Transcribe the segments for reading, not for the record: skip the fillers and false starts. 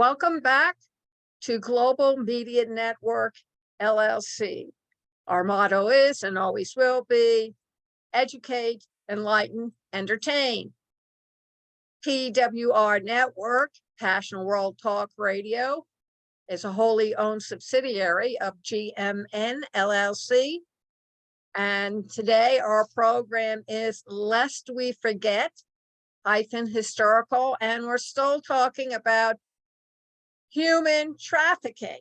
Welcome back to Global Media Network, LLC. Our motto is, and always will be, educate, enlighten, entertain. PWR Network, Passion World Talk Radio, is a wholly owned subsidiary of GMN, LLC. And today our program is Lest We Forget, historical, and we're still talking about human trafficking.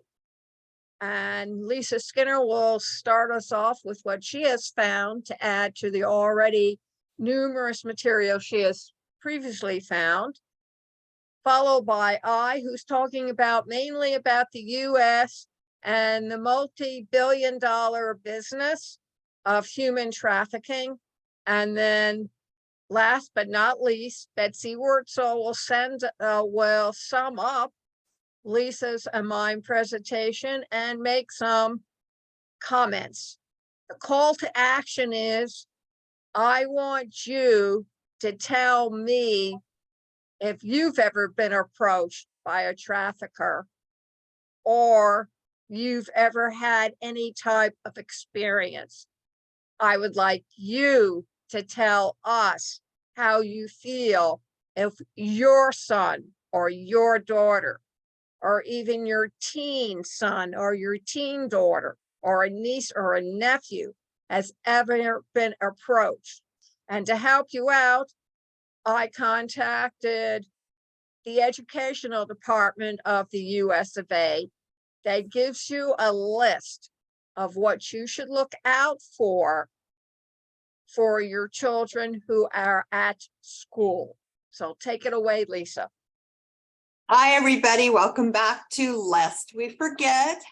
And Lisa Skinner will start us off with what she has found to add to the already numerous material she has previously found, followed by who's talking mainly about the U.S. and the multi-billion-dollar business of human trafficking. And then last but not least, Betsy Wurtzel will sum up Lisa's and mine presentation and make some comments. The call to action is, I want you to tell me if you've ever been approached by a trafficker or you've ever had any type of experience. I would like you to tell us how you feel if your son or your daughter or even your teen son or your teen daughter or a niece or a nephew has ever been approached. And to help you out, I contacted the educational department of the US of A that gives you a list of what you should look out for your children who are at school. So take it away, Lisa. Hi, everybody. Welcome back to Lest We Forget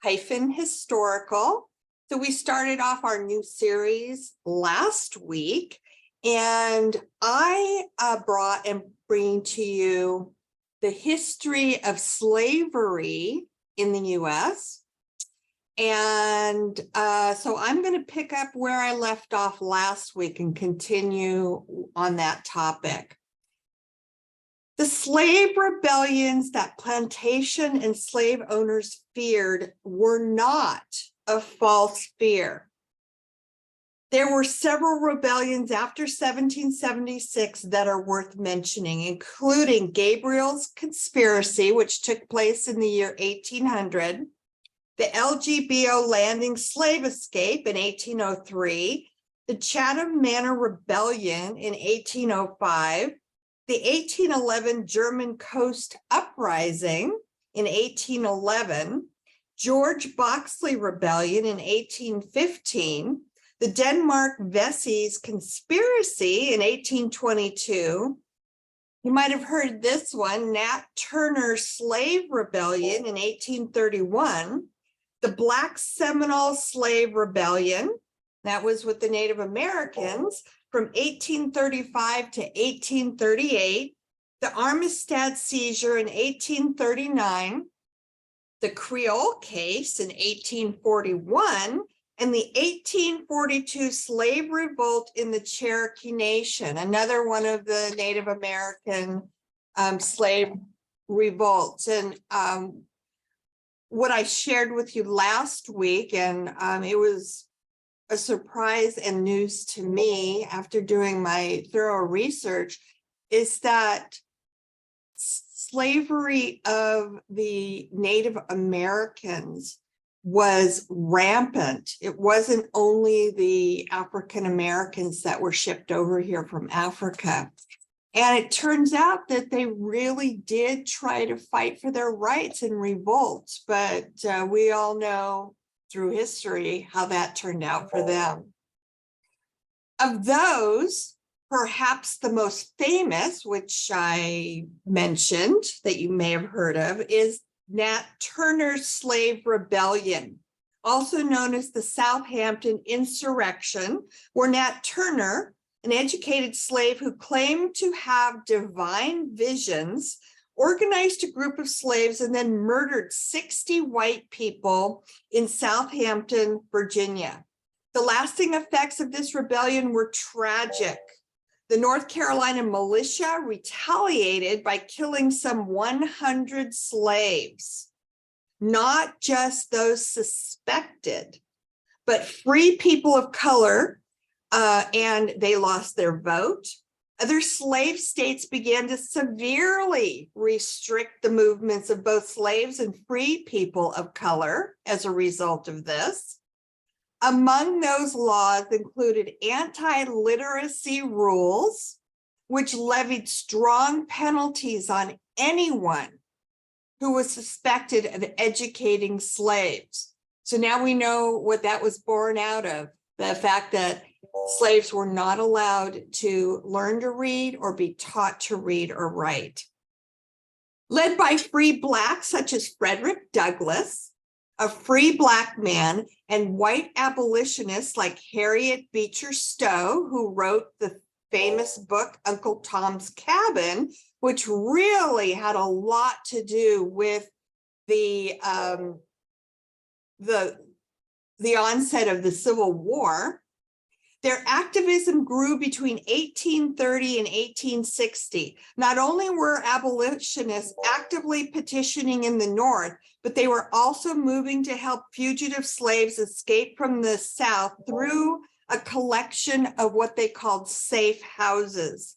historical. So we started off our new series last week, and I brought and bring to you the history of slavery in the U.S. And so I'm going to pick up where I left off last week and continue on that topic. The slave rebellions that plantation and slave owners feared were not a false fear. There were several rebellions after 1776 that are worth mentioning, including Gabriel's Conspiracy, which took place in the year 1800, the LGBO Landing slave escape in 1803, the Chatham Manor Rebellion in 1805, the 1811 German Coast Uprising in 1811, George Boxley Rebellion in 1815, the Denmark Vesey's Conspiracy in 1822. You might have heard this one, Nat Turner's Slave Rebellion in 1831, the Black Seminole Slave Rebellion, that was with the Native Americans, from 1835 to 1838, the Armistead seizure in 1839, the Creole case in 1841, and the 1842 slave revolt in the Cherokee Nation, another one of the Native American slave revolts. And what I shared with you last week, and it was a surprise and news to me after doing my thorough research, is that slavery of the Native Americans was rampant. It wasn't only the African Americans that were shipped over here from Africa. And it turns out that they really did try to fight for their rights and revolt, but we all know through history how that turned out for them. Of those, perhaps the most famous, which I mentioned that you may have heard of, is Nat Turner's Slave Rebellion, also known as the Southampton Insurrection, where Nat Turner, an educated slave who claimed to have divine visions, organized a group of slaves and then murdered 60 white people in Southampton, Virginia. The lasting effects of this rebellion were tragic. The North Carolina militia retaliated by killing some 100 slaves, not just those suspected, but free people of color, and they lost their vote. Other slave states began to severely restrict the movements of both slaves and free people of color as a result of this. Among those laws included anti-literacy rules, which levied strong penalties on anyone who was suspected of educating slaves. So now we know what that was born out of, the fact that slaves were not allowed to learn to read or be taught to read or write. Led by free blacks such as Frederick Douglass, a free black man, and white abolitionists like Harriet Beecher Stowe, who wrote the famous book Uncle Tom's Cabin, which really had a lot to do with the onset of the Civil War. Their activism grew between 1830 and 1860. Not only were abolitionists actively petitioning in the North, but they were also moving to help fugitive slaves escape from the South through a collection of what they called safe houses.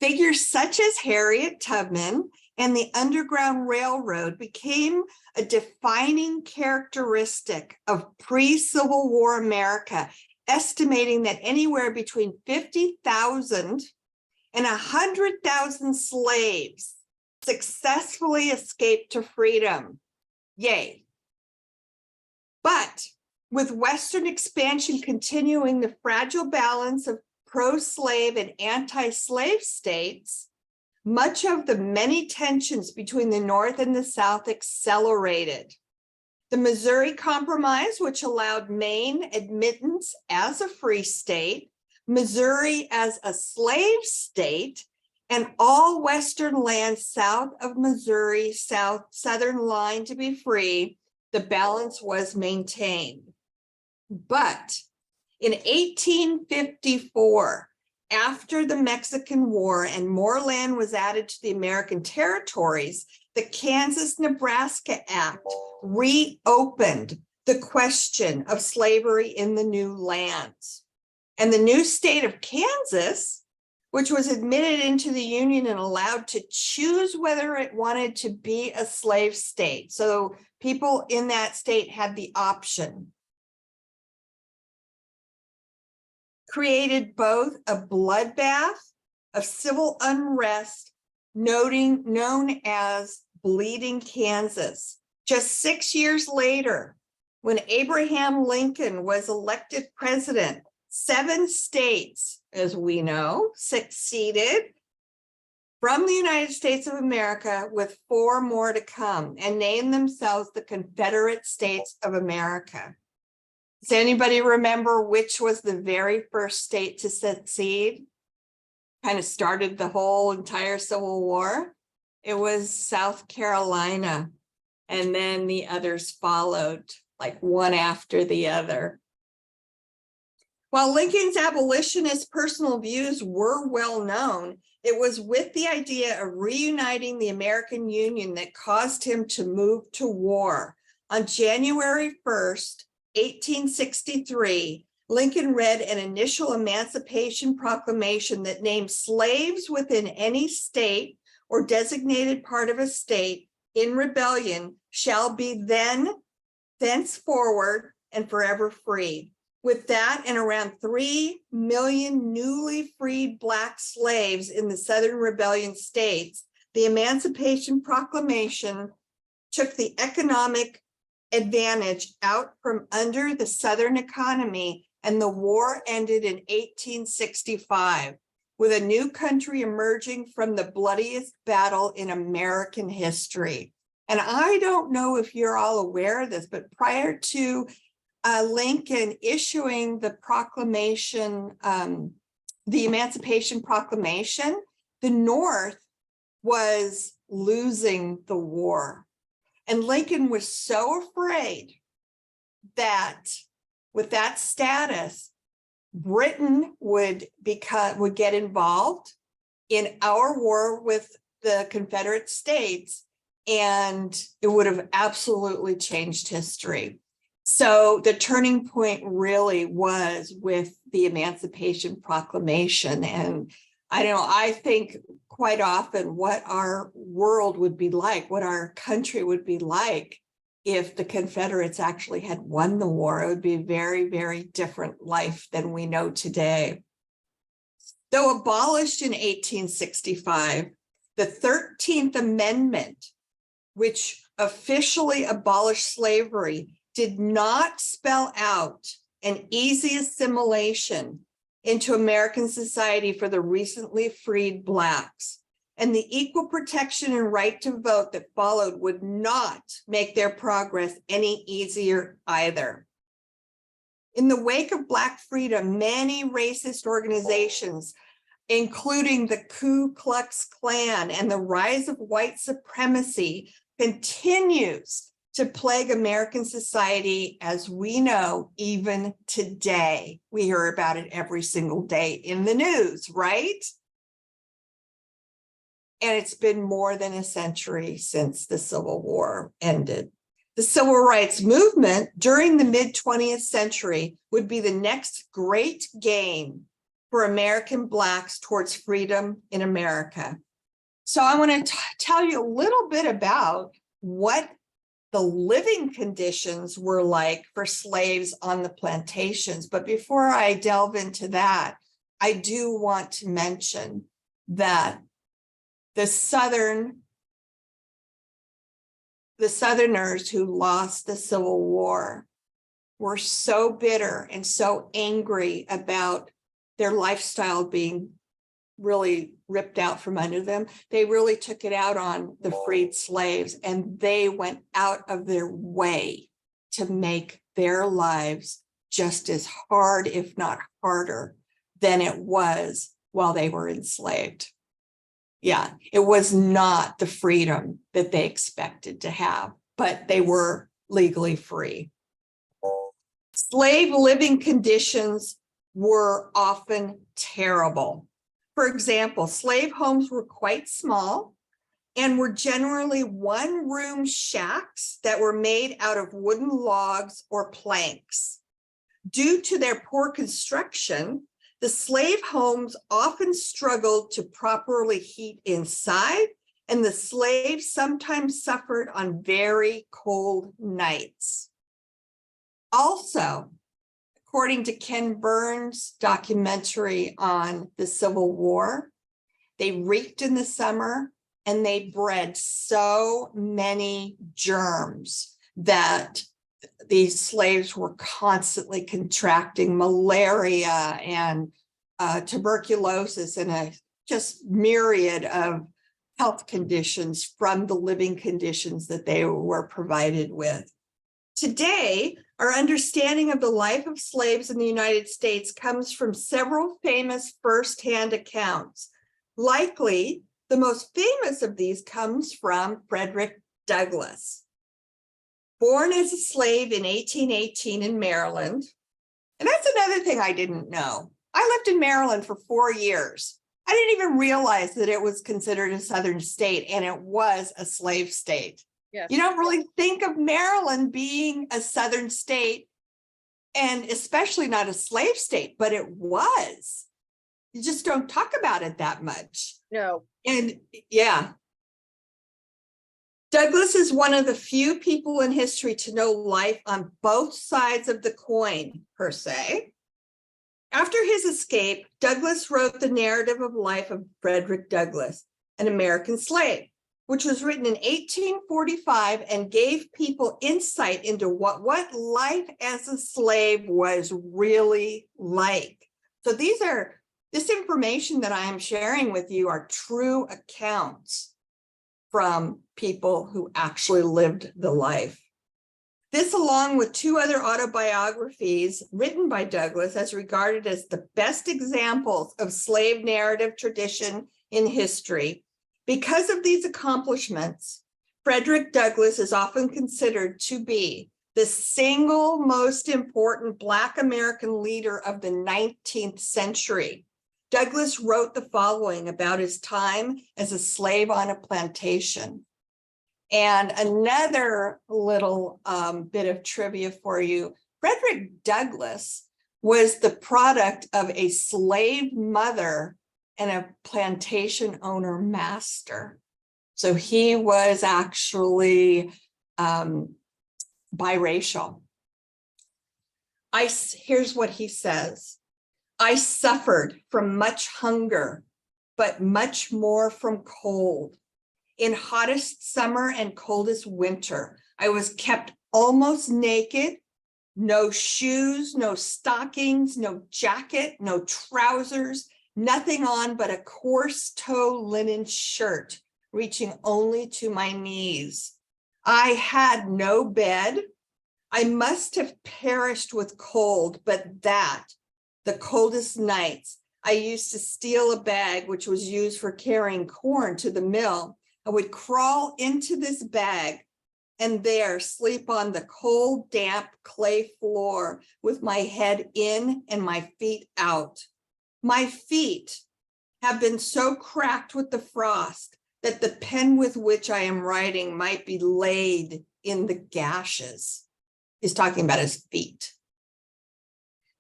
Figures such as Harriet Tubman and the Underground Railroad became a defining characteristic of pre-Civil War America, estimating that anywhere between 50,000 and 100,000 slaves successfully escaped to freedom. Yay. But with Western expansion continuing, the fragile balance of pro-slave and anti-slave states, much of the many tensions between the North and the South accelerated. The Missouri Compromise, which allowed Maine admittance as a free state, Missouri as a slave state, and all Western lands south of Missouri, southern line to be free, the balance was maintained. But in 1854, after the Mexican War and more land was added to the American territories, the Kansas-Nebraska Act reopened the question of slavery in the new lands. And the new state of Kansas, which was admitted into the Union and allowed to choose whether it wanted to be a slave state. So people in that state had the option. Created both a bloodbath of civil unrest, known as Bleeding Kansas. Just 6 years later, when Abraham Lincoln was elected president, 7 states, as we know, seceded from the United States of America, with 4 more to come, and named themselves the Confederate States of America. Does anybody remember which was the very first state to secede? Kind of started the whole entire Civil War. It was South Carolina, and then the others followed, like one after the other. While Lincoln's abolitionist personal views were well known, it was with the idea of reuniting the American Union that caused him to move to war. On January 1st, 1863, Lincoln read an initial Emancipation Proclamation that named slaves within any state or designated part of a state in rebellion shall be thenceforward and forever free. With that and around 3 million newly freed Black slaves in the Southern Rebellion states, the Emancipation Proclamation took the economic advantage out from under the Southern economy, and the war ended in 1865, with a new country emerging from the bloodiest battle in American history. And I don't know if you're all aware of this, but prior to Lincoln issuing the proclamation, the Emancipation Proclamation, the North was losing the war. And Lincoln was so afraid that with that status, Britain would get involved in our war with the Confederate States, and it would have absolutely changed history. So the turning point really was with the Emancipation Proclamation. And I think quite often what our world would be like, what our country would be like if the Confederates actually had won the war. It would be a very, very different life than we know today. Though abolished in 1865, the 13th Amendment, which officially abolished slavery, did not spell out an easy assimilation into American society for the recently freed Blacks. And the equal protection and right to vote that followed would not make their progress any easier either. In the wake of Black freedom, many racist organizations, including the Ku Klux Klan and the rise of white supremacy, continues to plague American society as we know even today. We hear about it every single day in the news, right? And it's been more than a century since the Civil War ended. The civil rights movement during the mid-20th century would be the next great game for American Blacks towards freedom in America. So I want to tell you a little bit about what the living conditions were like for slaves on the plantations. But before I delve into that, I do want to mention that the Southerners who lost the Civil War were so bitter and so angry about their lifestyle being really ripped out from under them. They really took it out on the freed slaves, and they went out of their way to make their lives just as hard, if not harder, than it was while they were enslaved. Yeah, it was not the freedom that they expected to have, but they were legally free. Slave living conditions were often terrible. For example, slave homes were quite small and were generally one-room shacks that were made out of wooden logs or planks. Due to their poor construction, the slave homes often struggled to properly heat inside, and the slaves sometimes suffered on very cold nights. Also, according to Ken Burns' documentary on the Civil War, they reeked in the summer and they bred so many germs that these slaves were constantly contracting malaria and tuberculosis and a just myriad of health conditions from the living conditions that they were provided with. Today, our understanding of the life of slaves in the United States comes from several famous firsthand accounts. Likely, the most famous of these comes from Frederick Douglass. Born as a slave in 1818 in Maryland, and that's another thing I didn't know. I lived in Maryland for 4 years. I didn't even realize that it was considered a Southern state, and it was a slave state. Yes. You don't really think of Maryland being a Southern state, and especially not a slave state, but it was. You just don't talk about it that much. No. And yeah. Douglass is one of the few people in history to know life on both sides of the coin, per se. After his escape, Douglass wrote the narrative of life of Frederick Douglass, an American slave, which was written in 1845 and gave people insight into what life as a slave was really like. So this information that I am sharing with you are true accounts from people who actually lived the life. This, along with 2 other autobiographies written by Douglass, is regarded as the best examples of slave narrative tradition in history. Because of these accomplishments, Frederick Douglass is often considered to be the single most important Black American leader of the 19th century. Douglass wrote the following about his time as a slave on a plantation. And another little bit of trivia for you, Frederick Douglass was the product of a slave mother and a plantation owner master. So he was actually biracial. Here's what he says. I suffered from much hunger, but much more from cold. In hottest summer and coldest winter, I was kept almost naked, no shoes, no stockings, no jacket, no trousers, nothing on but a coarse toe linen shirt reaching only to my knees. I had no bed. I must have perished with cold, but the coldest nights, I used to steal a bag which was used for carrying corn to the mill. I would crawl into this bag and there sleep on the cold, damp clay floor with my head in and my feet out. My feet have been so cracked with the frost that the pen with which I am writing might be laid in the gashes. He's talking about his feet.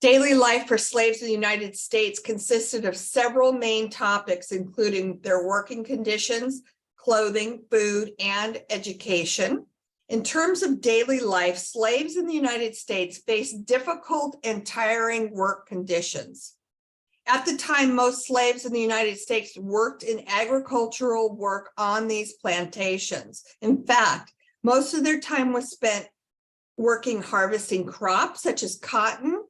Daily life for slaves in the United States consisted of several main topics, including their working conditions, clothing, food, and education. In terms of daily life, slaves in the United States faced difficult and tiring work conditions. At the time, most slaves in the United States worked in agricultural work on these plantations. In fact, most of their time was spent working harvesting crops such as cotton,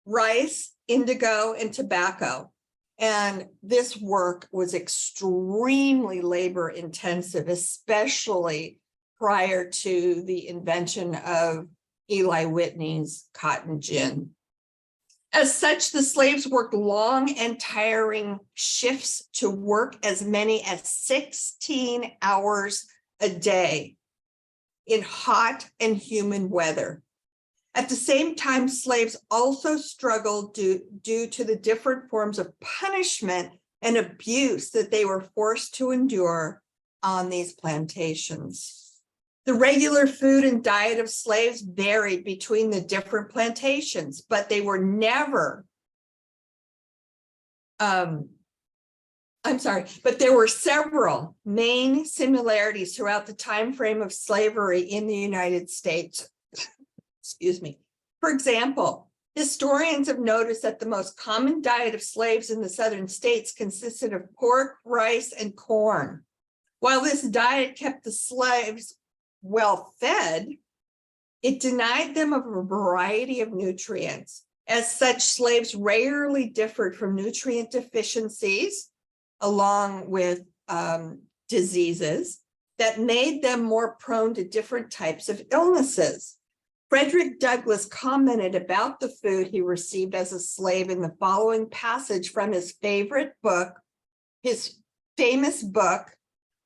rice, indigo, and tobacco. And this work was extremely labor intensive, especially prior to the invention of Eli Whitney's cotton gin. As such, the slaves worked long and tiring shifts to work as many as 16 hours a day in hot and humid weather. At the same time, slaves also struggled due to the different forms of punishment and abuse that they were forced to endure on these plantations. The regular food and diet of slaves varied between the different plantations, but they were never, but there were several main similarities throughout the time frame of slavery in the United States. Excuse me. For example, historians have noticed that the most common diet of slaves in the southern states consisted of pork, rice, and corn. While this diet kept the slaves well fed, it denied them of a variety of nutrients. As such, slaves rarely differed from nutrient deficiencies, along with diseases that made them more prone to different types of illnesses. Frederick Douglass commented about the food he received as a slave in the following passage from his favorite book, his famous book,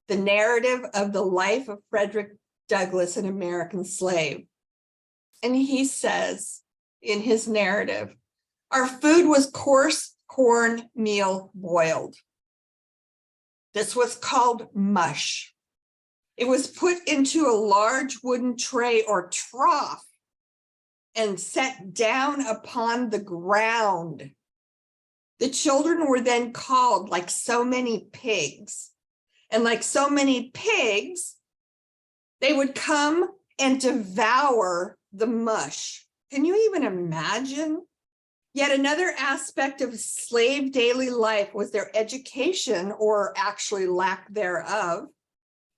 The Narrative of the Life of Frederick Douglass, an American Slave. And he says in his narrative, our food was coarse corn meal boiled. This was called mush. It was put into a large wooden tray or trough and set down upon the ground. The children were then called like so many pigs. And like so many pigs, they would come and devour the mush. Can you even imagine? Yet another aspect of slave daily life was their education, or actually lack thereof.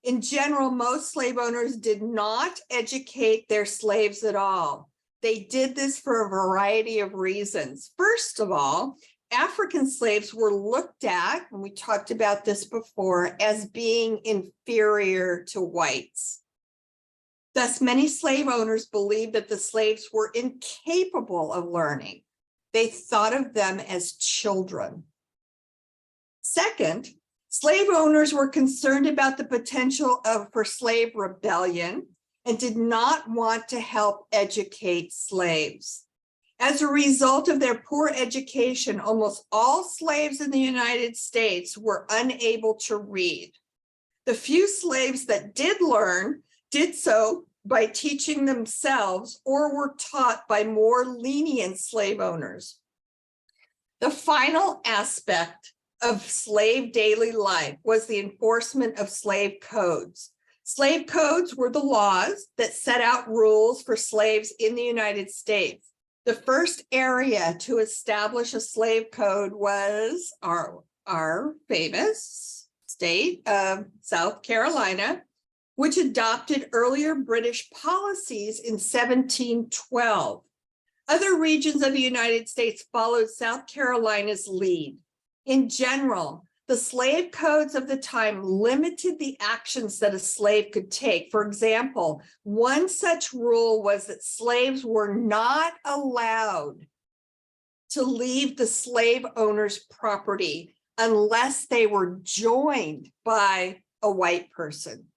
In general, most slave owners did not educate their slaves at all. They did this for a variety of reasons. First of all, African slaves were looked at, and we talked about this before, as being inferior to whites. Thus, many slave owners believed that the slaves were incapable of learning. They thought of them as children. Second, slave owners were concerned about the potential for slave rebellion and did not want to help educate slaves. As a result of their poor education, almost all slaves in the United States were unable to read. The few slaves that did learn did so by teaching themselves or were taught by more lenient slave owners. The final aspect of slave daily life was the enforcement of slave codes. Slave codes were the laws that set out rules for slaves in the United States. The first area to establish a slave code was our famous state of South Carolina, which adopted earlier British policies in 1712. Other regions of the United States followed South Carolina's lead. In general, the slave codes of the time limited the actions that a slave could take. For example, one such rule was that slaves were not allowed to leave the slave owner's property unless they were joined by a white person.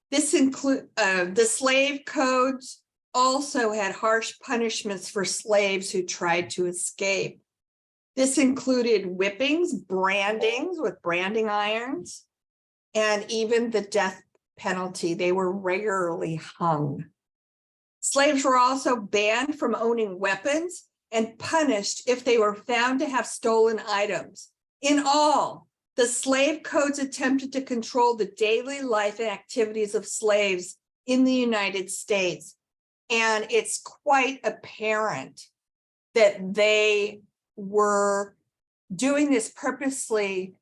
This include the slave codes also had harsh punishments for slaves who tried to escape. This included whippings, brandings with branding irons, and even the death penalty. They were regularly hung. Slaves were also banned from owning weapons and punished if they were found to have stolen items. In all, the slave codes attempted to control the daily life and activities of slaves in the United States. And it's quite apparent that they were doing this purposely,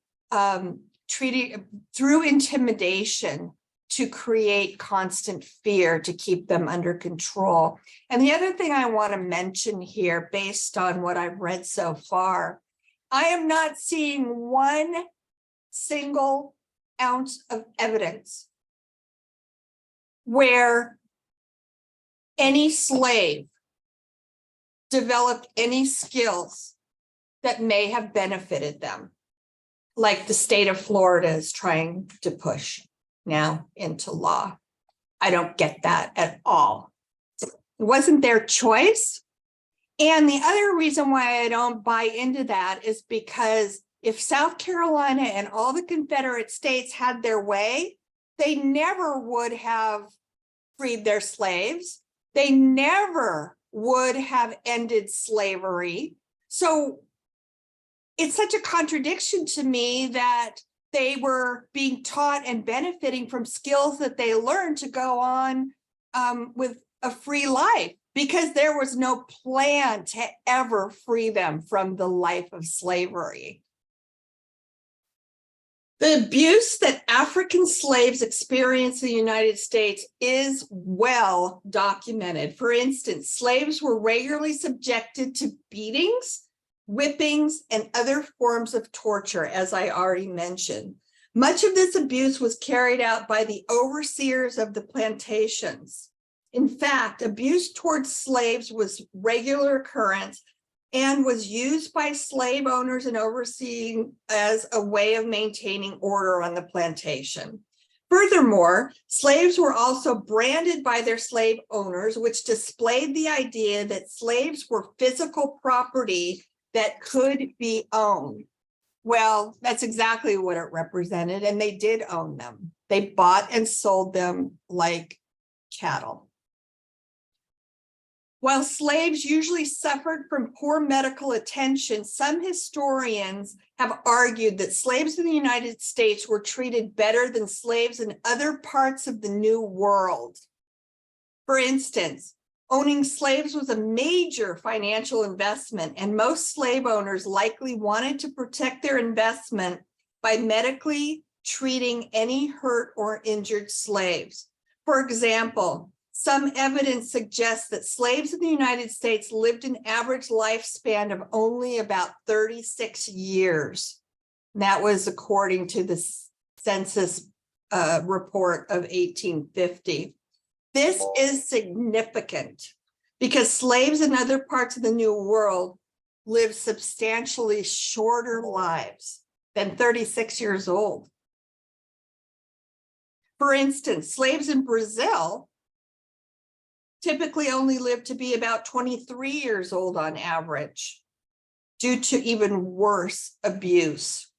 treating through intimidation to create constant fear to keep them under control. And the other thing I want to mention here, based on what I've read so far, I am not seeing one single ounce of evidence where any slave developed any skills that may have benefited them, like the state of Florida is trying to push now into law. I don't get that at all. It wasn't their choice. And the other reason why I don't buy into that is because if South Carolina and all the Confederate states had their way, they never would have freed their slaves. They never would have ended slavery. So it's such a contradiction to me that they were being taught and benefiting from skills that they learned to go on with a free life, because there was no plan to ever free them from the life of slavery. The abuse that African slaves experienced in the United States is well documented. For instance, slaves were regularly subjected to beatings, whippings, and other forms of torture, as I already mentioned. Much of this abuse was carried out by the overseers of the plantations. In fact, abuse towards slaves was regular occurrence and was used by slave owners and overseeing as a way of maintaining order on the plantation. Furthermore, slaves were also branded by their slave owners, which displayed the idea that slaves were physical property that could be owned. Well, that's exactly what it represented, and they did own them. They bought and sold them like cattle. While slaves usually suffered from poor medical attention, some historians have argued that slaves in the United States were treated better than slaves in other parts of the New World. For instance, owning slaves was a major financial investment, and most slave owners likely wanted to protect their investment by medically treating any hurt or injured slaves. For example, some evidence suggests that slaves in the United States lived an average lifespan of only about 36 years. And that was according to the census report of 1850. This is significant because slaves in other parts of the New World lived substantially shorter lives than 36 years old. For instance, slaves in Brazil typically only lived to be about 23 years old on average, due to even worse abuse.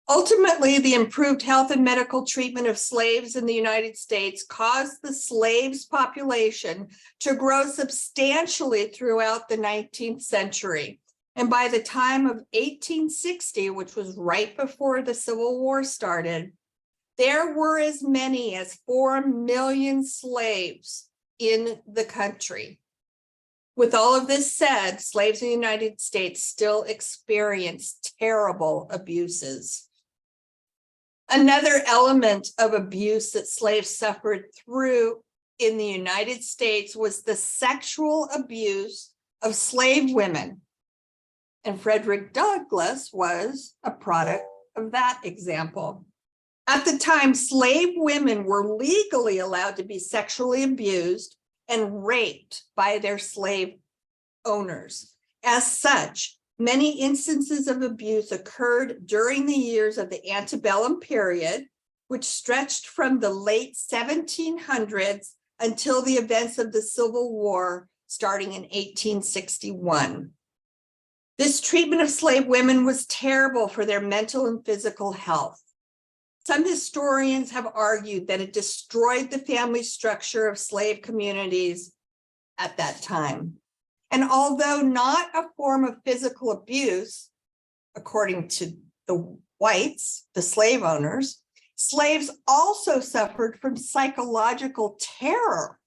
Ultimately, the improved health and medical treatment of slaves in the United States caused the slaves' population to grow substantially throughout the 19th century. And by the time of 1860, which was right before the Civil War started, there were as many as 4 million slaves in the country. With all of this said, slaves in the United States still experience terrible abuses. Another element of abuse that slaves suffered through in the United States was the sexual abuse of slave women. And Frederick Douglass was a product of that example. At the time, slave women were legally allowed to be sexually abused and raped by their slave owners. As such, many instances of abuse occurred during the years of the antebellum period, which stretched from the late 1700s until the events of the Civil War starting in 1861. This treatment of slave women was terrible for their mental and physical health. Some historians have argued that it destroyed the family structure of slave communities at that time. And although not a form of physical abuse, according to the whites, the slave owners, slaves also suffered from psychological terror.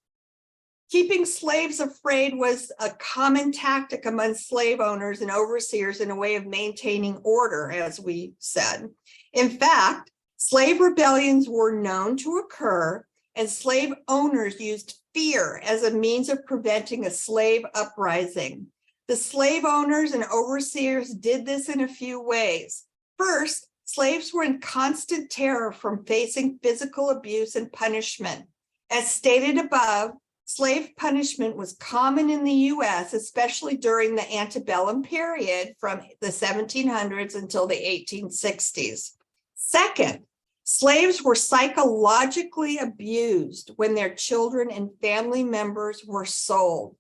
Keeping slaves afraid was a common tactic among slave owners and overseers in a way of maintaining order, as we said. In fact, slave rebellions were known to occur, and slave owners used fear as a means of preventing a slave uprising. The slave owners and overseers did this in a few ways. First, slaves were in constant terror from facing physical abuse and punishment. As stated above, slave punishment was common in the US, especially during the antebellum period from the 1700s until the 1860s. Second, slaves were psychologically abused when their children and family members were sold.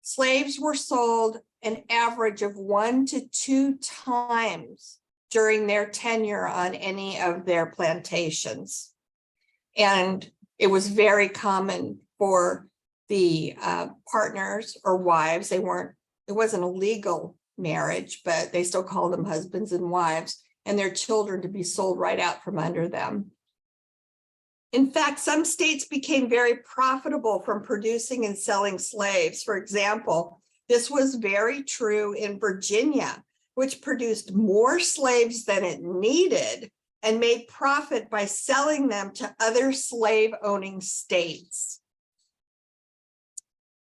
Slaves were sold an average of 1 to 2 times during their tenure on any of their plantations. And it was very common for the partners or wives, it wasn't a legal marriage, but they still called them husbands and wives, and their children to be sold right out from under them. In fact, some states became very profitable from producing and selling slaves. For example, this was very true in Virginia, which produced more slaves than it needed and made profit by selling them to other slave-owning states.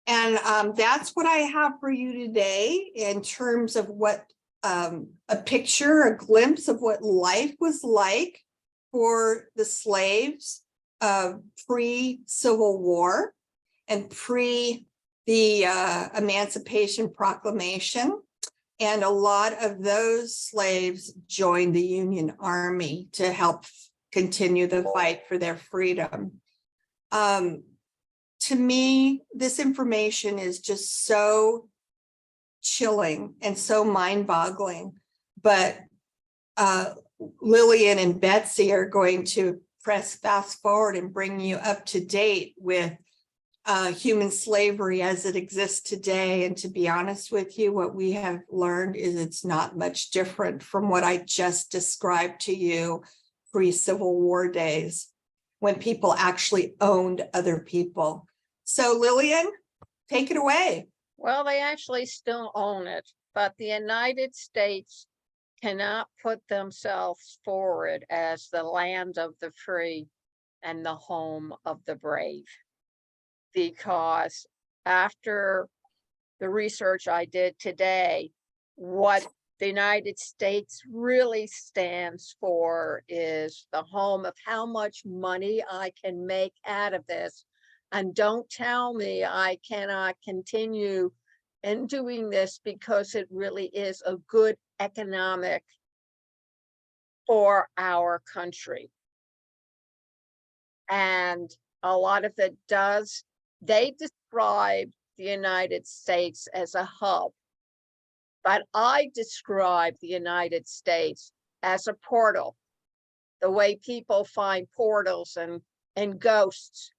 And that's what I have for you today in terms of what a picture, a glimpse of what life was like for the slaves pre-Civil War and pre the Emancipation Proclamation. And a lot of those slaves joined the Union Army to help continue the fight for their freedom. To me, this information is just so chilling and so mind-boggling, but Lillian and Betsy are going to press fast forward and bring you up to date with human slavery as it exists today. And to be honest with you, what we have learned is it's not much different from what I just described to you pre-Civil War days, when people actually owned other people. So Lillian, take it away. Well, they actually still own it, but the United States cannot put themselves forward as the land of the free and the home of the brave. Because after the research I did today, what the United States really stands for is the home of how much money I can make out of this. And don't tell me I cannot continue in doing this, because it really is a good economic for our country. And a lot of it does, they describe the United States as a hub, but I describe the United States as a portal, the way people find portals and ghosts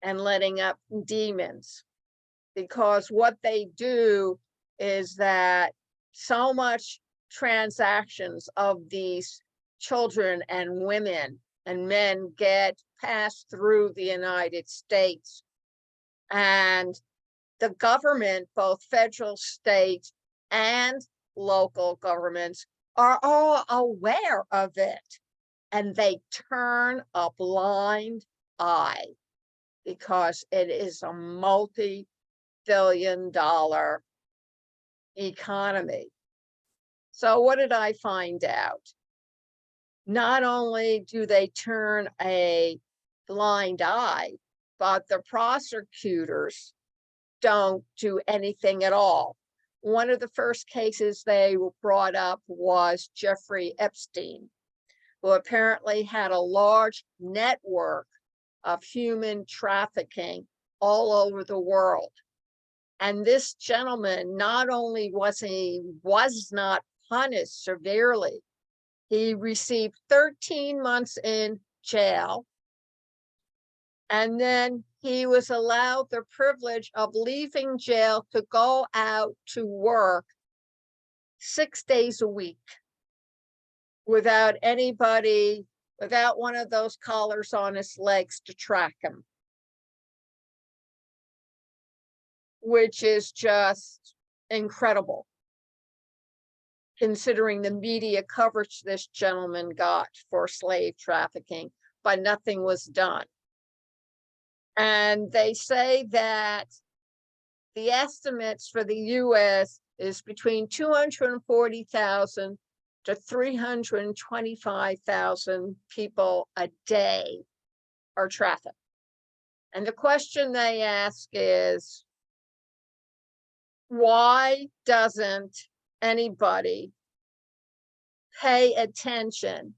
and letting up demons. Because what they do is that so much transactions of these children and women and men get passed through the United States. And the government, both federal, state, and local governments, are all aware of it. And they turn a blind eye because it is a multi-billion-dollar economy. So what did I find out? Not only do they turn a blind eye, but the prosecutors don't do anything at all. One of the first cases they brought up was Jeffrey Epstein, who apparently had a large network of human trafficking all over the world. And this gentleman, not only was not punished severely, he received 13 months in jail. And then he was allowed the privilege of leaving jail to go out to work 6 days a week without anybody, without one of those collars on his legs to track him, which is just incredible, considering the media coverage this gentleman got for slave trafficking, but nothing was done. And they say that the estimates for the US is between 240,000 to 325,000 people a day are trafficked. And the question they ask is, why doesn't anybody pay attention?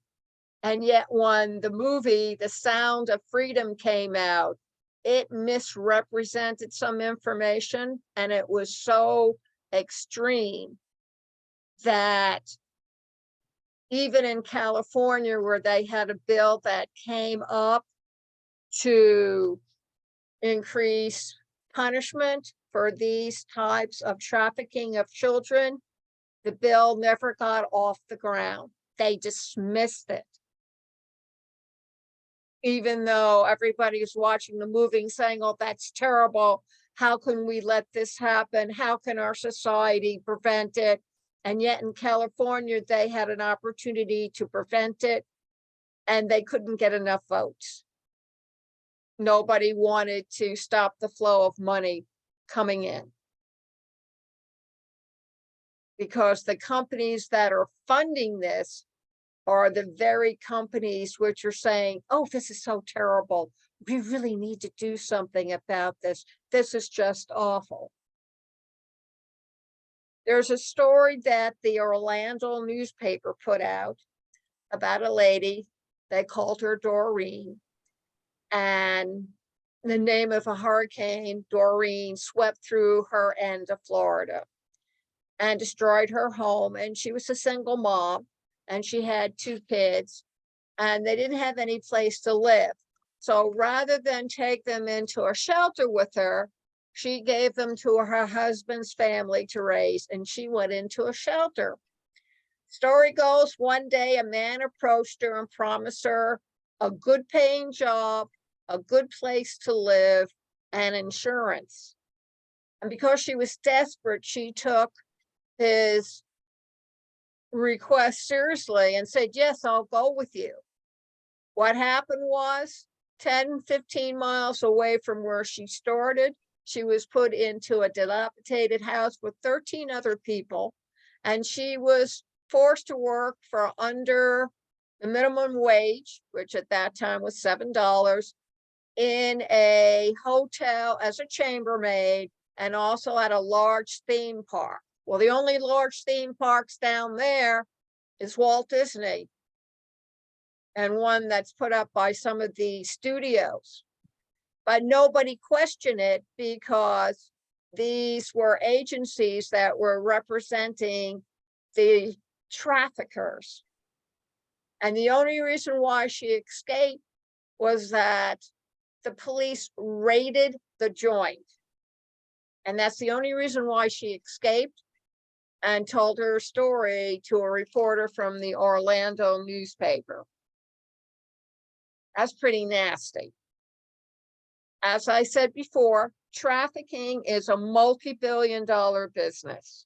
And yet when the movie The Sound of Freedom came out, it misrepresented some information, and it was so extreme that even in California, where they had a bill that came up to increase punishment for these types of trafficking of children, the bill never got off the ground. They dismissed it. Even though everybody is watching the movie and saying, oh, that's terrible. How can we let this happen? How can our society prevent it? And yet in California, they had an opportunity to prevent it, and they couldn't get enough votes. Nobody wanted to stop the flow of money coming in, because the companies that are funding this are the very companies which are saying, oh, this is so terrible. We really need to do something about this. This is just awful. There's a story that the Orlando newspaper put out about a lady. They called her Doreen. And the name of a hurricane, Doreen, swept through her end of Florida and destroyed her home. And she was a single mom, and she had 2 kids, and they didn't have any place to live. So rather than take them into a shelter with her, she gave them to her husband's family to raise, and she went into a shelter. Story goes, one day a man approached her and promised her a good paying job, a good place to live, and insurance. And because she was desperate, she took his request seriously and said, yes, I'll go with you. What happened was 10, 15 miles away from where she started, she was put into a dilapidated house with 13 other people, and she was forced to work for under the minimum wage, which at that time was $7, in a hotel as a chambermaid, and also at a large theme park. Well, the only large theme parks down there is Walt Disney. and one that's put up by some of the studios. But nobody questioned it because these were agencies that were representing the traffickers. And the only reason why she escaped was that the police raided the joint. And that's the only reason why she escaped, and told her story to a reporter from the Orlando newspaper. That's pretty nasty. As I said before, trafficking is a multi-billion-dollar business.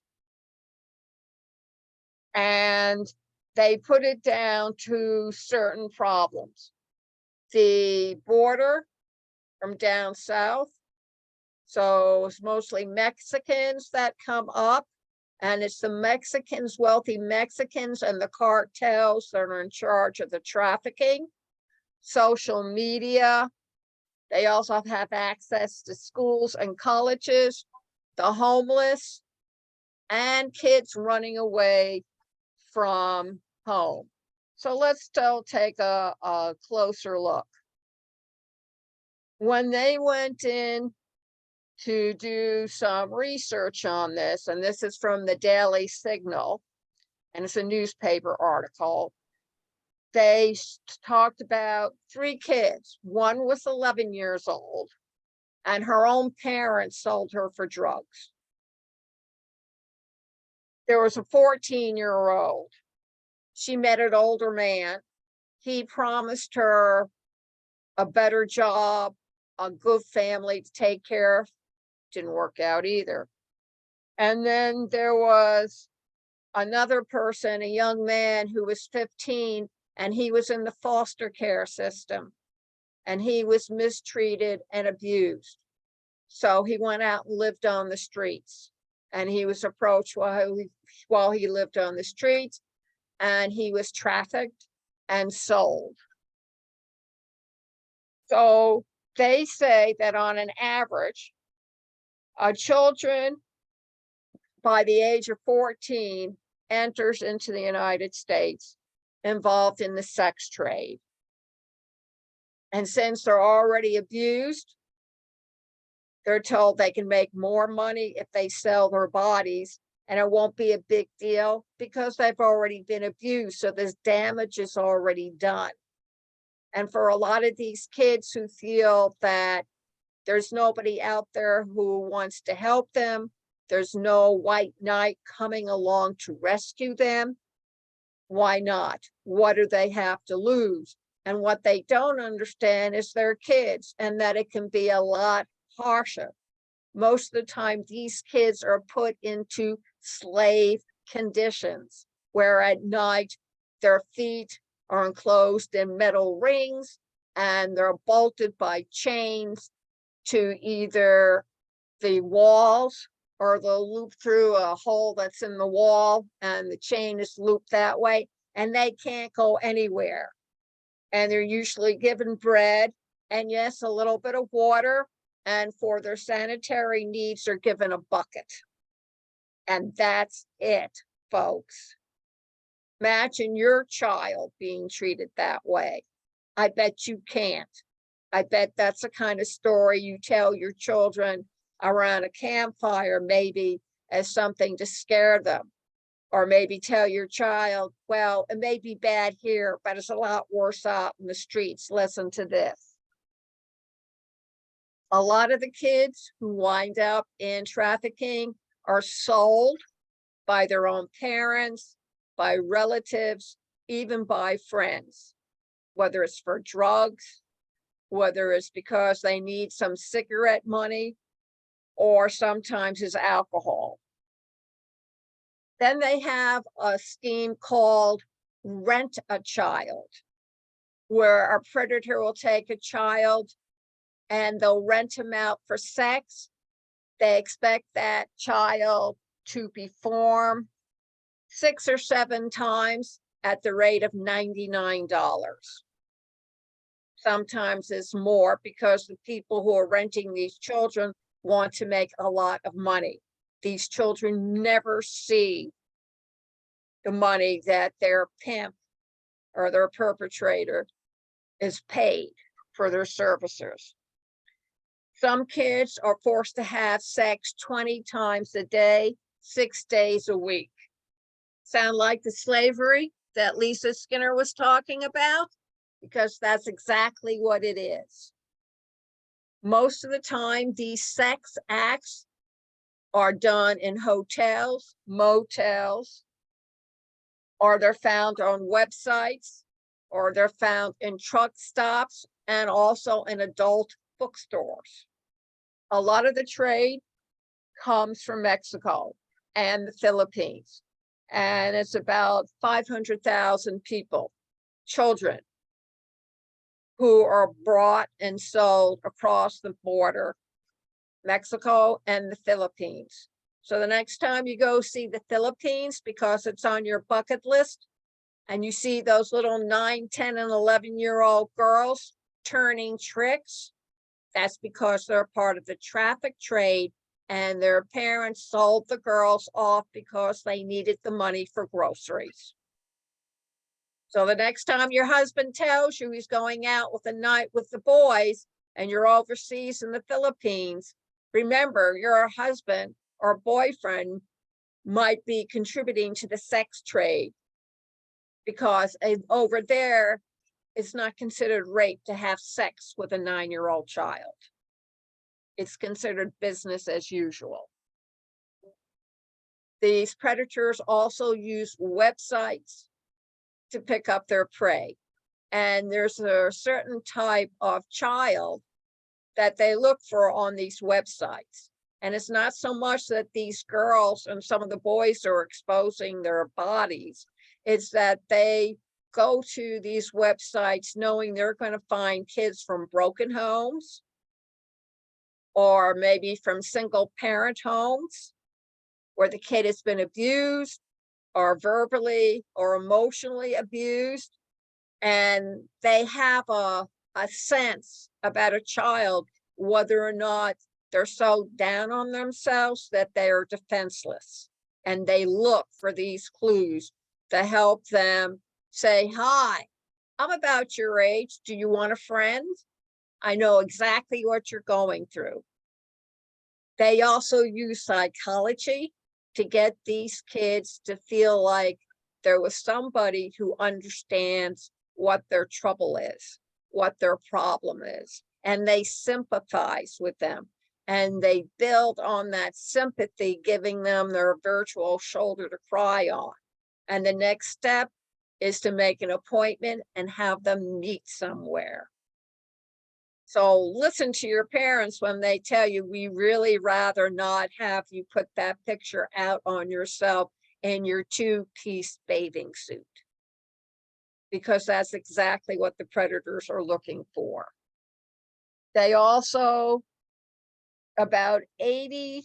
And they put it down to certain problems. The border from down south. So it's mostly Mexicans that come up, and it's the Mexicans, wealthy Mexicans, and the cartels that are in charge of the trafficking. Social media. They also have access to schools and colleges, the homeless, and kids running away from home. So let's still take a closer look. When they went in to do some research on this, and this is from the Daily Signal, and it's a newspaper article, they talked about 3 kids. One was 11 years old, and her own parents sold her for drugs. There was a 14-year-old. She met an older man. He promised her a better job, a good family to take care of. Didn't work out either. And then there was another person, a young man who was 15, and he was in the foster care system, and he was mistreated and abused. So he went out and lived on the streets, and he was approached while he lived on the streets, and he was trafficked and sold. So they say that on an average, children by the age of 14 enters into the United States involved in the sex trade. And since they're already abused, they're told they can make more money if they sell their bodies, and it won't be a big deal because they've already been abused. So this damage is already done. And for a lot of these kids who feel that there's nobody out there who wants to help them, there's no white knight coming along to rescue them, why not? What do they have to lose? And what they don't understand is they're kids, and that it can be a lot harsher. Most of the time, these kids are put into slave conditions, where at night their feet are enclosed in metal rings and they're bolted by chains to either the walls, or they'll loop through a hole that's in the wall and the chain is looped that way, and they can't go anywhere. And they're usually given bread and, yes, a little bit of water, and for their sanitary needs are given a bucket. And that's it, folks. Imagine your child being treated that way. I bet you can't. I bet that's the kind of story you tell your children around a campfire, maybe as something to scare them. Or maybe tell your child, well, it may be bad here, but it's a lot worse out in the streets. Listen to this. A lot of the kids who wind up in trafficking are sold by their own parents, by relatives, even by friends, whether it's for drugs, whether it's because they need some cigarette money, or sometimes it's alcohol. Then they have a scheme called rent a child, where a predator will take a child and they'll rent him out for sex. They expect that child to perform 6 or 7 times at the rate of $99. Sometimes it's more, because the people who are renting these children want to make a lot of money. These children never see the money that their pimp or their perpetrator is paid for their services. Some kids are forced to have sex 20 times a day, 6 days a week. Sound like the slavery that Lisa Skinner was talking about? Because that's exactly what it is. Most of the time, these sex acts are done in hotels, motels, or they're found on websites, or they're found in truck stops, and also in adult bookstores. A lot of the trade comes from Mexico and the Philippines, and it's about 500,000 people, children, who are brought and sold across the border, Mexico and the Philippines. So the next time you go see the Philippines, because it's on your bucket list, and you see those little 9, 10, and 11-year-old girls turning tricks, that's because they're part of the traffic trade, and their parents sold the girls off because they needed the money for groceries. So the next time your husband tells you he's going out with a night with the boys and you're overseas in the Philippines, remember your husband or boyfriend might be contributing to the sex trade, because over there, it's not considered rape to have sex with a 9-year-old child. It's considered business as usual. These predators also use websites to pick up their prey. And there's a certain type of child that they look for on these websites. And it's not so much that these girls and some of the boys are exposing their bodies, it's that they go to these websites knowing they're going to find kids from broken homes, or maybe from single parent homes where the kid has been abused or verbally or emotionally abused, and they have a sense about a child, whether or not they're so down on themselves that they are defenseless, and they look for these clues to help them say, hi, I'm about your age, do you want a friend? I know exactly what you're going through. They also use psychology to get these kids to feel like there was somebody who understands what their trouble is, what their problem is, and they sympathize with them. And they build on that sympathy, giving them their virtual shoulder to cry on. And the next step is to make an appointment and have them meet somewhere. So listen to your parents when they tell you, we really rather not have you put that picture out on yourself in your 2-piece bathing suit, because that's exactly what the predators are looking for. They also, about 83%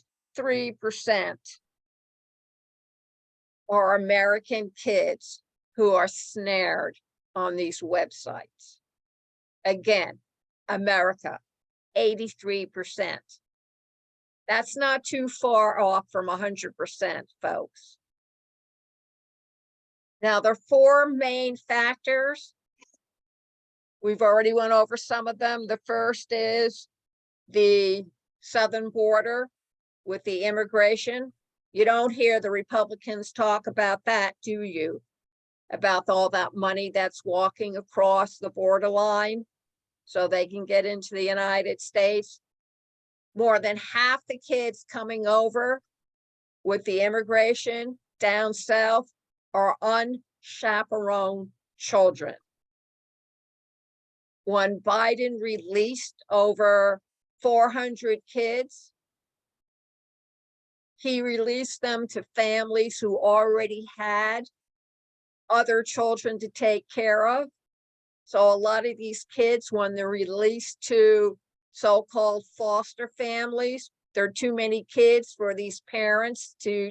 are American kids who are snared on these websites. Again, America, 83%. That's not too far off from 100%, folks. Now, there are 4 main factors. We've already went over some of them. The first is the southern border with the immigration. You don't hear the Republicans talk about that, do you? About all that money that's walking across the borderline so they can get into the United States. More than half the kids coming over with the immigration down south are unchaperoned children. When Biden released over 400 kids, he released them to families who already had other children to take care of. So a lot of these kids, when they're released to so-called foster families, there are too many kids for these parents to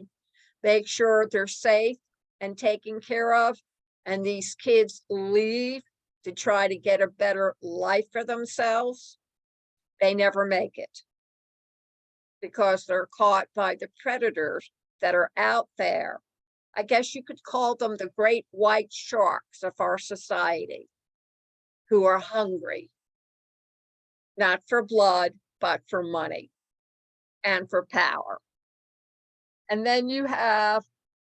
make sure they're safe and taken care of. And these kids leave to try to get a better life for themselves. They never make it because they're caught by the predators that are out there I guess you could call them the great white sharks of our society, who are hungry, not for blood, but for money and for power. And then you have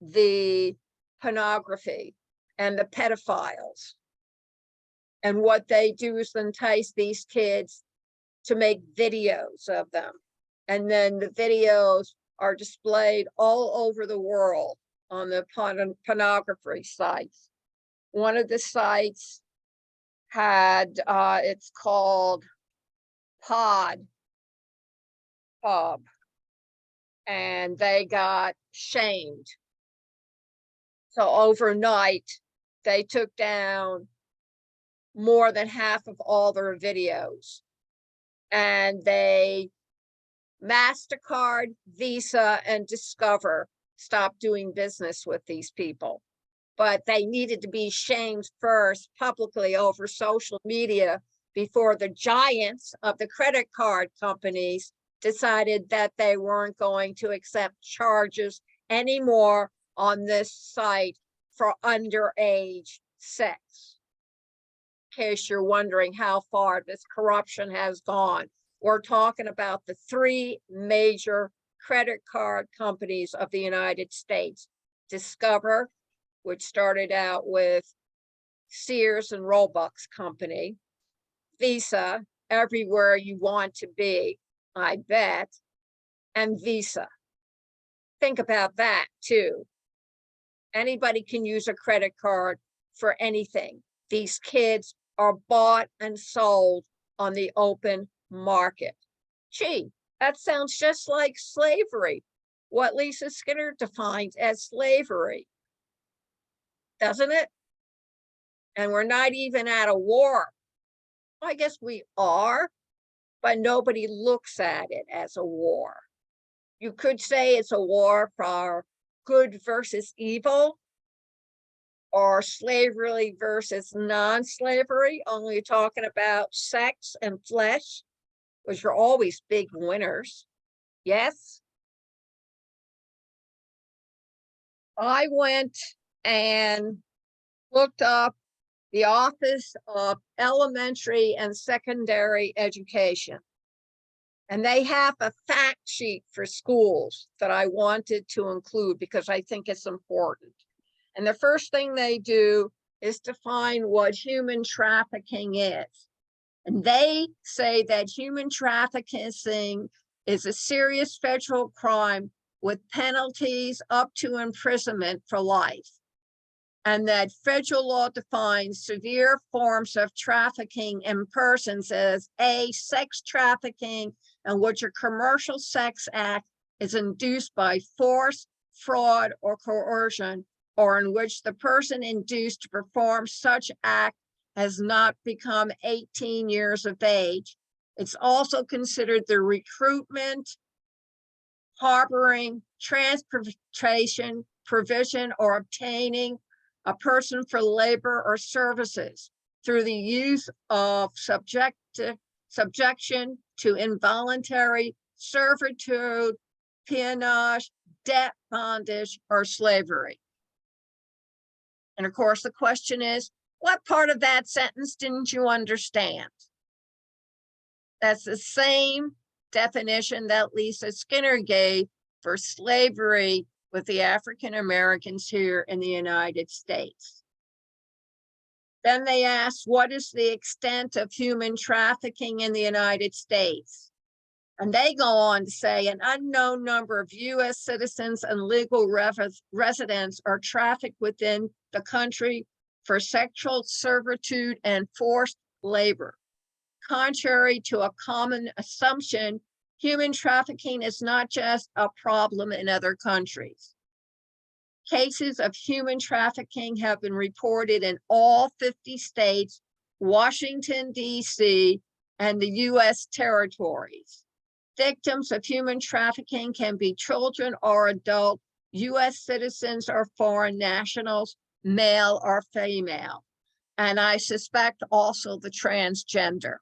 the pornography and the pedophiles. And what they do is entice these kids to make videos of them. And then the videos are displayed all over the world on the pornography sites. One of the sites had, it's called Pod Pub, and they got shamed. So overnight, they took down more than half of all their videos. And they, MasterCard, Visa, and Discover stopped doing business with these people. But they needed to be shamed first publicly over social media before the giants of the credit card companies decided that they weren't going to accept charges anymore on this site for underage sex. In case you're wondering how far this corruption has gone, we're talking about the three major credit card companies of the United States. Discover, which started out with Sears and Roebuck's company. Visa, everywhere you want to be, I bet. And Visa. Think about that too. Anybody can use a credit card for anything. These kids are bought and sold on the open market. Gee, that sounds just like slavery, what Lisa Skinner defined as slavery, doesn't it? And we're not even at a war. I guess we are, but nobody looks at it as a war. You could say it's a war for good versus evil, or slavery versus non-slavery, only talking about sex and flesh, which are always big winners. Yes. I went and looked up the Office of Elementary and Secondary Education. And they have a fact sheet for schools that I wanted to include because I think it's important. And the first thing they do is define what human trafficking is. And they say that human trafficking is a serious federal crime with penalties up to imprisonment for life. And that federal law defines severe forms of trafficking in persons as A, sex trafficking, in which a commercial sex act is induced by force, fraud, or coercion, or in which the person induced to perform such act has not become 18 years of age. It's also considered the recruitment, harboring, transportation, provision, or obtaining a person for labor or services through the use of subjection to involuntary servitude, peonage, debt bondage, or slavery. And of course, the question is, what part of that sentence didn't you understand? That's the same definition that Lisa Skinner gave for slavery with the African Americans here in the United States. Then they asked, what is the extent of human trafficking in the United States? And they go on to say an unknown number of US citizens and legal residents are trafficked within the country for sexual servitude and forced labor. Contrary to a common assumption, human trafficking is not just a problem in other countries. Cases of human trafficking have been reported in all 50 states, Washington, D.C., and the U.S. territories. Victims of human trafficking can be children or adult, U.S. citizens or foreign nationals, male or female, and I suspect also the transgender.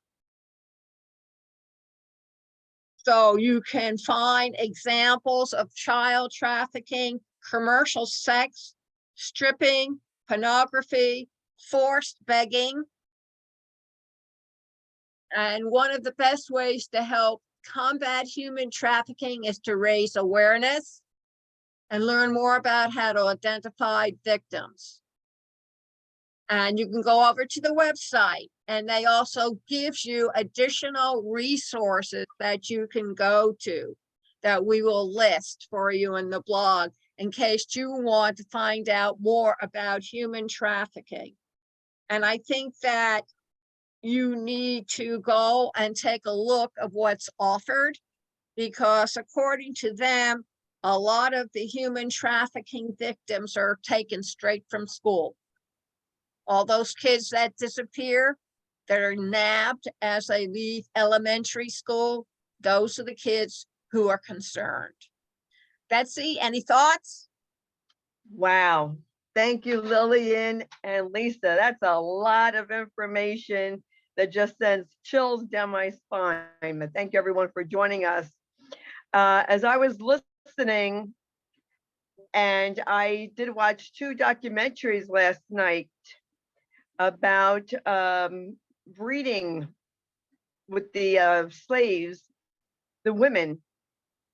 So you can find examples of child trafficking commercial sex, stripping, pornography, forced begging. And one of the best ways to help combat human trafficking is to raise awareness and learn more about how to identify victims. And you can go over to the website, and they also gives you additional resources that you can go to that we will list for you in the blog in case you want to find out more about human trafficking. And I think that you need to go and take a look of what's offered, because according to them, a lot of the human trafficking victims are taken straight from school. All those kids that disappear, that are nabbed as they leave elementary school, those are the kids who are concerned. Betsy, any thoughts? Wow. Thank you, Lillian and Lisa. That's a lot of information that just sends chills down my spine. But thank you, everyone, for joining us. As I was listening, and I did watch 2 documentaries last night about breeding with the slaves, the women,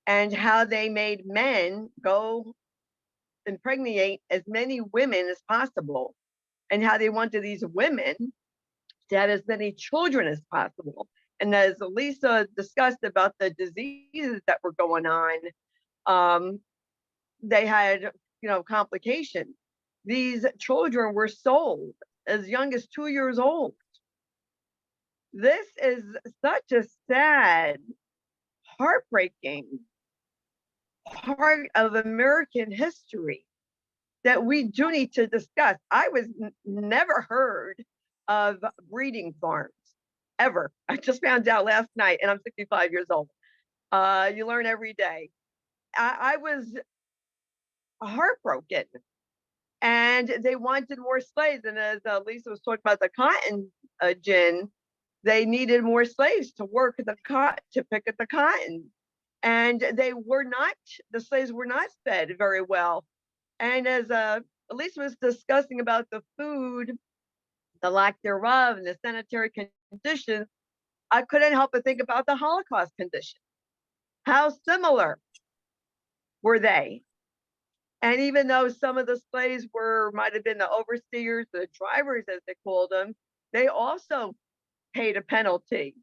and how they made men go impregnate as many women as possible, and how they wanted these women to have as many children as possible. And as Lisa discussed about the diseases that were going on, they had, complications. These children were sold as young as 2 years old. This is such a sad, heartbreaking part of American history that we do need to discuss. I was never heard of breeding farms ever. I just found out last night, and I'm 65 years old. You learn every day. I was heartbroken, and they wanted more slaves. And as Lisa was talking about the cotton gin, they needed more slaves to work the cotton, to pick at the cotton. And the slaves were not fed very well. And as Lisa was discussing about the food, the lack thereof, and the sanitary conditions, I couldn't help but think about the Holocaust conditions. How similar were they? And even though some of the slaves might have been the overseers, the drivers, as they called them, they also paid a penalty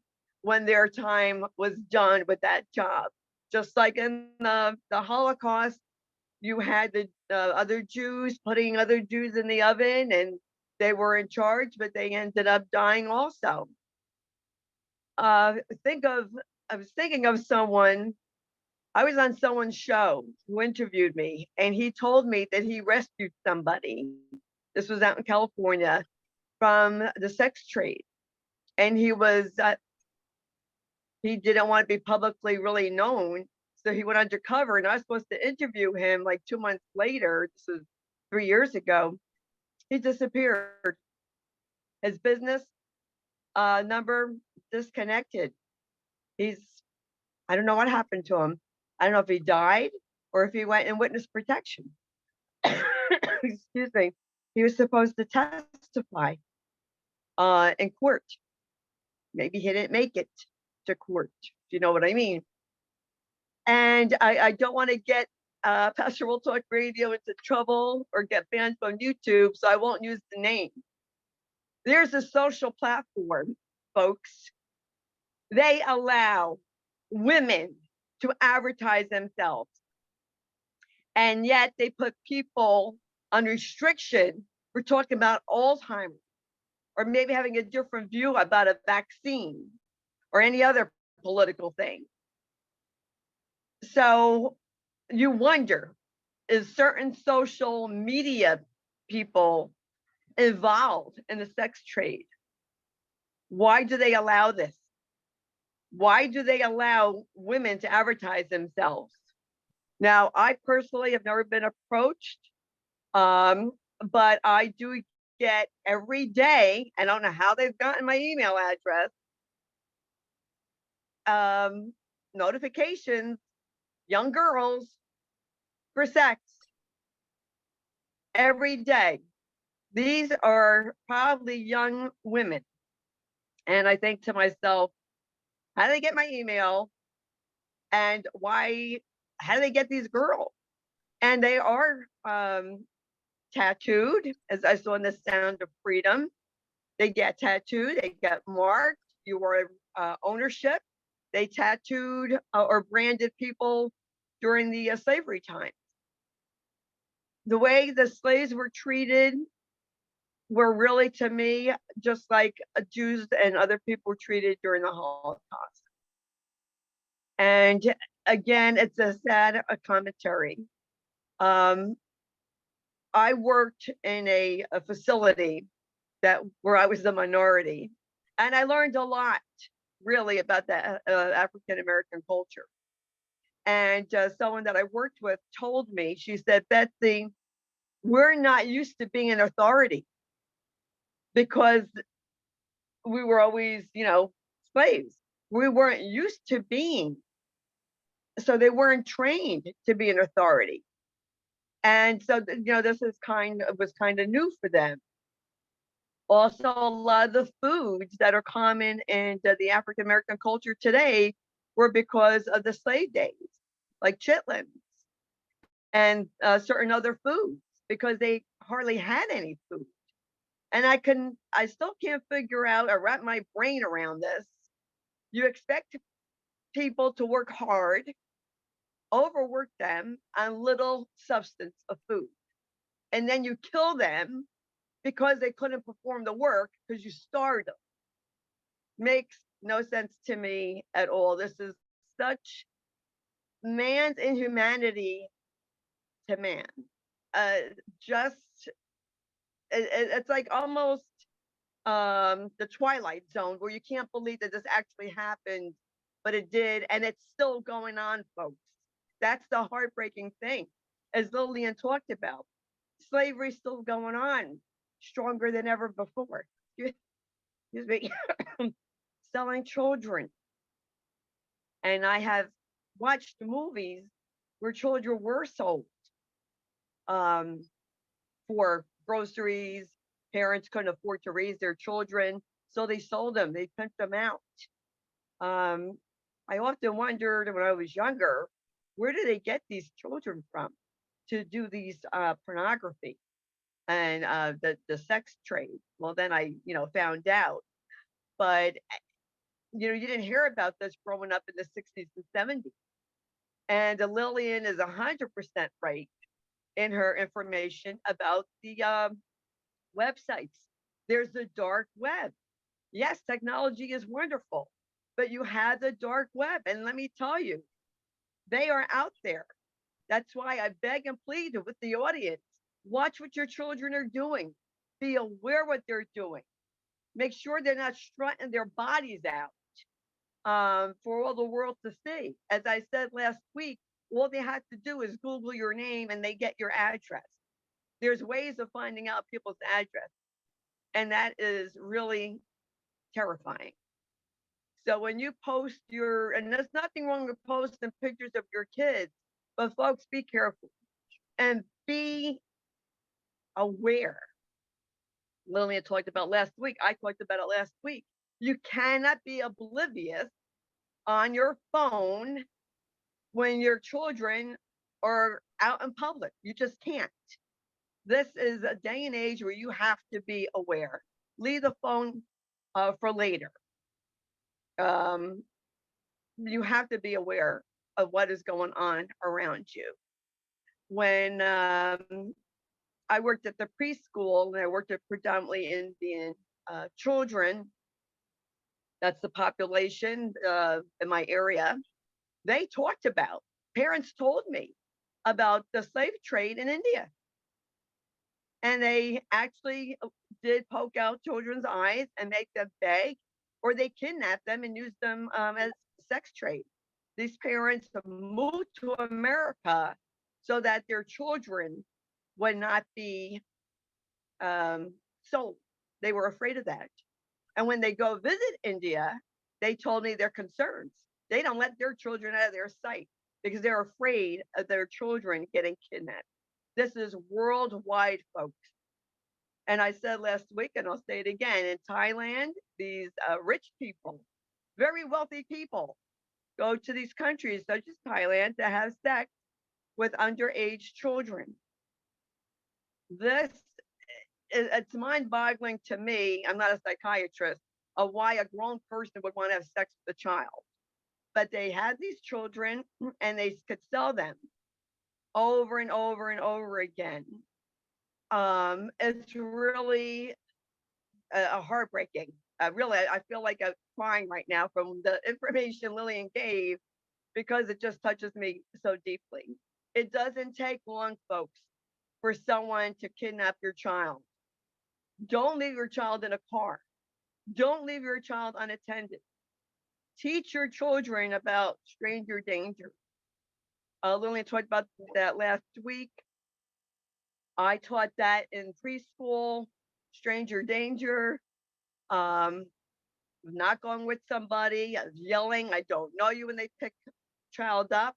when their time was done with that job. Just like in the Holocaust, you had the other Jews putting other Jews in the oven, and they were in charge, but they ended up dying also. I was thinking of someone. I was on someone's show who interviewed me, and he told me that he rescued somebody. This was out in California, from the sex trade. And he didn't want to be publicly really known. So he went undercover, and I was supposed to interview him like 2 months later. This was 3 years ago. He disappeared. His business number disconnected. I don't know what happened to him. I don't know if he died or if he went in witness protection. Excuse me. He was supposed to testify in court. Maybe he didn't make it to court, if you know what I mean. And I don't want to get Pastoral Talk Radio into trouble or get banned from YouTube, so I won't use the name. There's a social platform, folks. They allow women to advertise themselves. And yet they put people on restriction for talking about Alzheimer's, or maybe having a different view about a vaccine or any other political thing. So you wonder, is certain social media people involved in the sex trade? Why do they allow this? Why do they allow women to advertise themselves? Now, I personally have never been approached, but I do get every day, I don't know how they've gotten my email address, notifications, young girls for sex. every day. These are probably young women. And I think to myself, how do they get my email? And how do they get these girls? And they are tattooed, as I saw in The Sound of Freedom. They get tattooed, they get marked, you were ownership. They tattooed or branded people during the slavery time. The way the slaves were treated were really, to me, just like Jews and other people were treated during the Holocaust. And again, it's a sad commentary. I worked in a facility where I was the minority, and I learned a lot, really, about the African American culture. And someone that I worked with told me, she said, Betsy, we're not used to being an authority because we were always, slaves. We weren't used to being, so they weren't trained to be an authority. And so, this was kind of new for them. Also, a lot of the foods that are common in the African American culture today were because of the slave days, like chitlins and certain other foods, because they hardly had any food. And I still can't figure out or wrap my brain around this. You expect people to work hard, overwork them on little substance of food, and then you kill them because they couldn't perform the work because you starved them. Makes no sense to me at all. This is such man's inhumanity to man. Just it's like almost the Twilight Zone, where you can't believe that this actually happened, but it did, and it's still going on, folks. That's the heartbreaking thing, as Lillian talked about. Slavery's still going on, stronger than ever before. Excuse me. Selling children. And I have watched movies where children were sold for groceries. Parents couldn't afford to raise their children, so they sold them. They pimped them out. I often wondered when I was younger, where do they get these children from to do these pornography and the sex trade? Well, then I found out. But you didn't hear about this growing up in the 60s and 70s. And Lillian is 100% right in her information about the websites. There's the dark web. Yes, technology is wonderful, but you have the dark web. And let me tell you, they are out there. That's why I beg and plead with the audience. Watch what your children are doing. Be aware what they're doing. Make sure they're not strutting their bodies out for all the world to see. As I said last week, all they have to do is Google your name and they get your address. There's ways of finding out people's address, and that is really terrifying. So when you post and there's nothing wrong with posting pictures of your kids, but folks, be careful and be aware. Lillian talked about last week. I talked about it last week. You cannot be oblivious on your phone when your children are out in public. You just can't. This is a day and age where you have to be aware. Leave the phone for later. You have to be aware of what is going on around you. When I worked at the preschool, and I worked at predominantly Indian children, that's the population in my area, they talked about, parents told me about the slave trade in India. And they actually did poke out children's eyes and make them beg, or they kidnap them and use them as sex trade. These parents moved to America so that their children would not be sold. They were afraid of that. And when they go visit India, they told me their concerns. They don't let their children out of their sight because they're afraid of their children getting kidnapped. This is worldwide, folks. And I said last week, and I'll say it again, in Thailand, these rich people, very wealthy people, go to these countries such as Thailand to have sex with underage children. This it's mind-boggling to me. I'm not a psychiatrist of why a grown person would want to have sex with a child, but they had these children and they could sell them over and over and over again. It's really heartbreaking. Really, I feel like I'm crying right now from the information Lillian gave because it just touches me so deeply. It doesn't take long, folks, for someone to kidnap your child. Don't leave your child in a car. Don't leave your child unattended. Teach your children about stranger danger. Lillian talked about that last week. I taught that in preschool, stranger danger. Not going with somebody, yelling, I don't know you when they pick child up.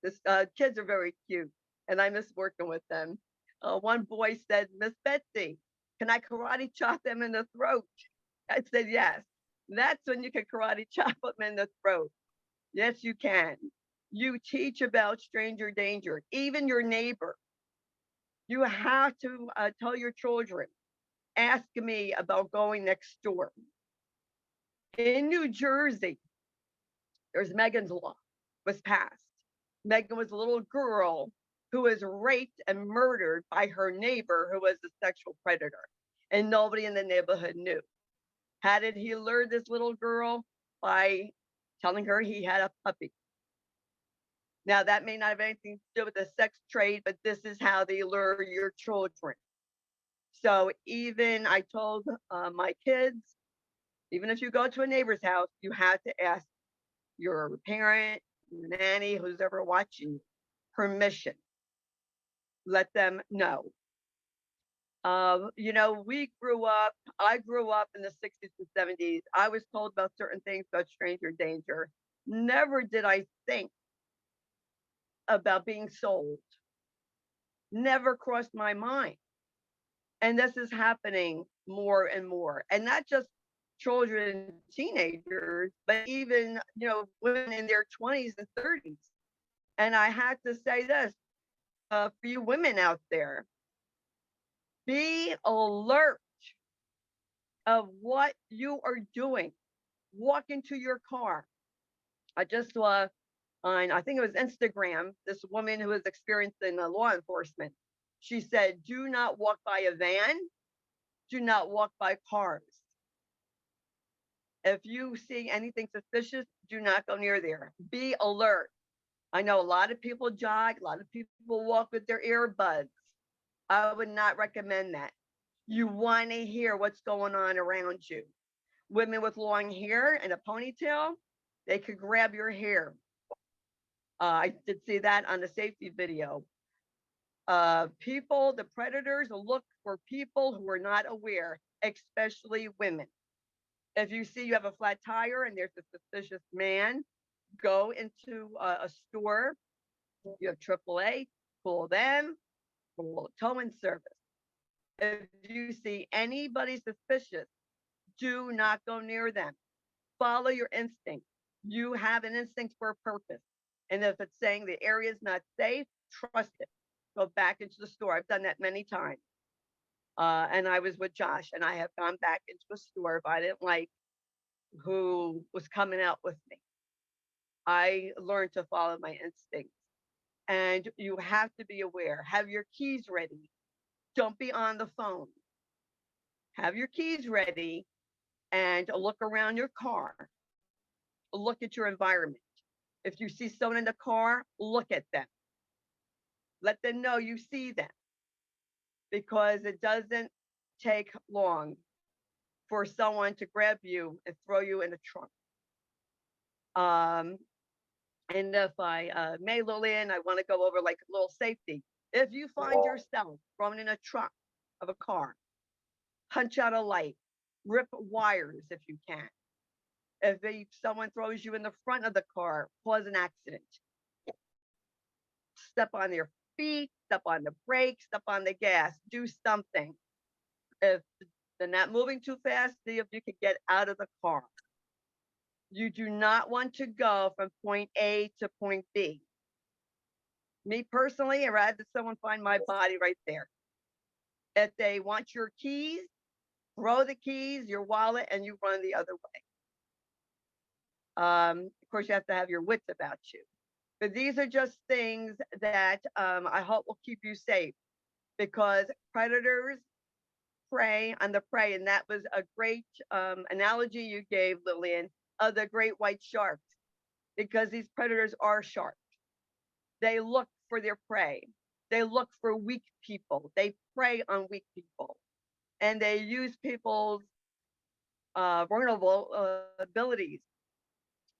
This kids are very cute, and I miss working with them. One boy said, Miss Betsy, can I karate chop them in the throat? I said, yes. That's when you can karate chop them in the throat. Yes, you can. You teach about stranger danger, even your neighbor. You have to tell your children, ask me about going next door. In New Jersey, there's Megan's Law was passed. Megan was a little girl who was raped and murdered by her neighbor who was a sexual predator, and nobody in the neighborhood knew. How did he lure this little girl? By telling her he had a puppy. Now, that may not have anything to do with the sex trade, but this is how they lure your children. So even I told my kids, even if you go to a neighbor's house, you have to ask your parent, your nanny, who's ever watching, permission. Let them know. I grew up in the 60s and 70s. I was told about certain things about stranger danger. Never did I think about being sold. Never crossed my mind. And this is happening more and more. And not just children, teenagers, but even, women in their 20s and 30s. And I had to say this for you women out there, be alert of what you are doing. Walk into your car. I just saw on, I think it was Instagram, this woman who was experienced in law enforcement. She said, do not walk by a van. Do not walk by cars. If you see anything suspicious, do not go near there. Be alert. I know a lot of people jog, a lot of people walk with their earbuds. I would not recommend that. You want to hear what's going on around you. Women with long hair and a ponytail, they could grab your hair. I did see that on the safety video. The predators look for people who are not aware, especially women. If you see you have a flat tire and there's a suspicious man, go into a store. You have AAA, call them, call towing service. If you see anybody suspicious, do not go near them. Follow your instinct. You have an instinct for a purpose. And if it's saying the area is not safe, trust it. Go back into the store. I've done that many times. And I was with Josh, and I have gone back into a store if I didn't like who was coming out with me. I learned to follow my instincts. And you have to be aware. Have your keys ready. Don't be on the phone. Have your keys ready and look around your car. Look at your environment. If you see someone in the car, look at them. Let them know you see them, because it doesn't take long for someone to grab you and throw you in the trunk. And if I may, Lillian, I want to go over like a little safety. If you find yourself thrown in a trunk of a car, punch out a light, rip wires if you can. If someone throws you in the front of the car, cause an accident, step on their feet, step on the brakes, step on the gas, do something. If they're not moving too fast, see if you can get out of the car. You do not want to go from point A to point B. Me personally, I'd rather someone find my body right there. If they want your keys, throw the keys, your wallet, and you run the other way. Of course, you have to have your wits about you. But these are just things that I hope will keep you safe, because predators prey on the prey. And that was a great analogy you gave, Lillian, of the great white sharks, because these predators are sharks. They look for their prey. They look for weak people. They prey on weak people. And they use people's vulnerable abilities,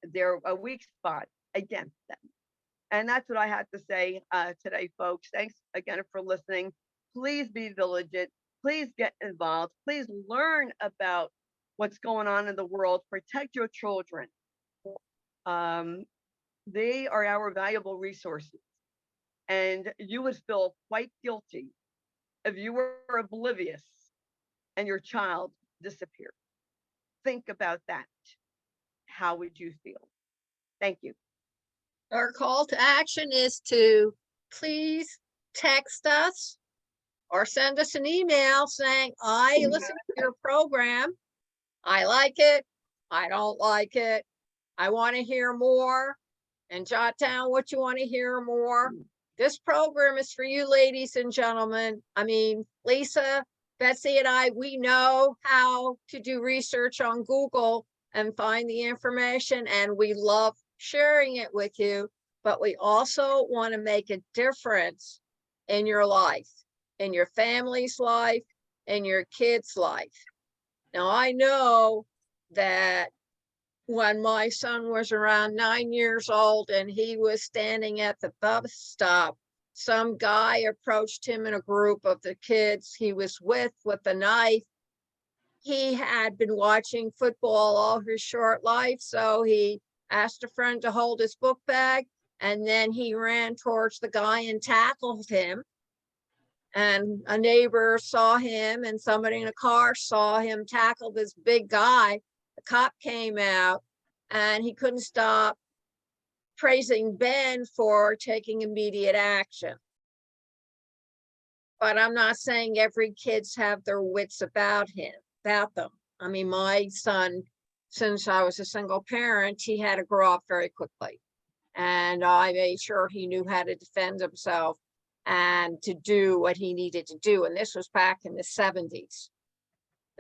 their weak spot, against them. And that's what I had to say today, folks. Thanks again for listening. Please be vigilant. Please get involved. Please learn about what's going on in the world. Protect your children. They are our valuable resources. And you would feel quite guilty if you were oblivious and your child disappeared. Think about that. How would you feel? Thank you. Our call to action is to please text us or send us an email saying, I listen to your program. I like it. I don't like it. I want to hear more. And jot down what you want to hear more. This program is for you, ladies and gentlemen. I mean, Lisa, Betsy, and I, we know how to do research on Google and find the information, and we love sharing it with you. But we also want to make a difference in your life, in your family's life, in your kids' life. Now, I know that when my son was around 9 years old and he was standing at the bus stop, some guy approached him in a group of the kids he was with a knife. He had been watching football all his short life, so he asked a friend to hold his book bag, and then he ran towards the guy and tackled him. And a neighbor saw him, and somebody in a car saw him tackle this big guy. The cop came out, and he couldn't stop praising Ben for taking immediate action. But I'm not saying every kids have their wits about them. I mean, my son, since I was a single parent, he had to grow up very quickly. And I made sure he knew how to defend himself and to do what he needed to do. And this was back in the 70s.